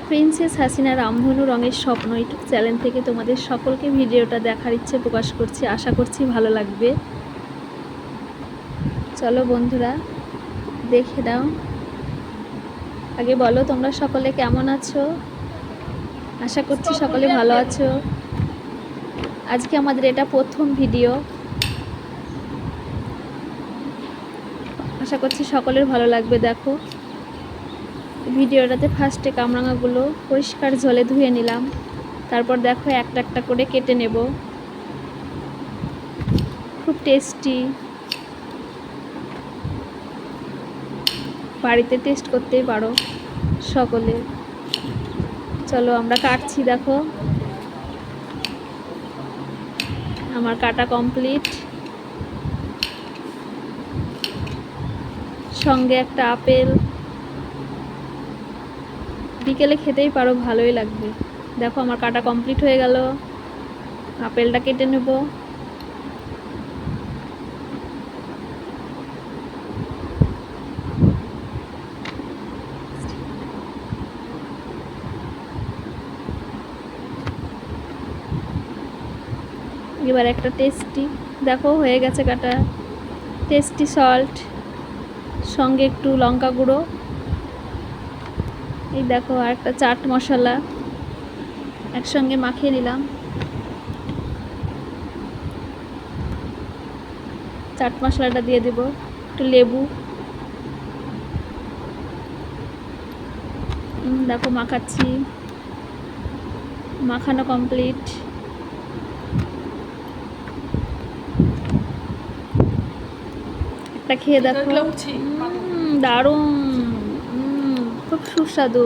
Princess Hasina রামধনু রঙের স্বপ্ন ইউটিউব চ্যানেল থেকে তোমাদের সকলকে ভিডিওটা দেখার ইচ্ছে প্রকাশ করছি। আশা করছি ভালো লাগবে। চলো বন্ধুরা দেখে দাও। আগে বলো তোমরা সকলে কেমন আছো? আশা করছি সকলে ভালো আছো। আজকে আমাদের এটা প্রথম ভিডিও। আশা করছি সকলের ভালো লাগবে। দেখো ভিডিওটাতে ফার্স্টে কামরাঙাগুলো পরিষ্কার জলে ধুয়ে নিলাম, তারপর দেখো একটা একটা করে কেটে নেব। খুব টেস্টি, বাড়িতে টেস্ট করতেই পারো সকলে। চলো আমরা কাটছি। দেখো আমার কাটা কমপ্লিট, সঙ্গে একটা আপেল। বিকেলে খেতেই পারো, ভালোই লাগবে। দেখো আমার কাটা কমপ্লিট হয়ে গেল, আপেলটা কেটে নেব। এবার একটা টেস্টি, দেখো হয়ে গেছে কাটা, টেস্টি সল্ট, সঙ্গে একটু লঙ্কা গুঁড়ো, এই দেখো আর একটা চাট মশলা একসঙ্গে মাখিয়ে নিলাম। চাট মশলাটা দিয়ে দেব, একটু লেবু। দেখো মাখাচ্ছি, মাখানো কমপ্লিট। একটা খেয়ে দেখো, দারুণ, খুব সুস্বাদু।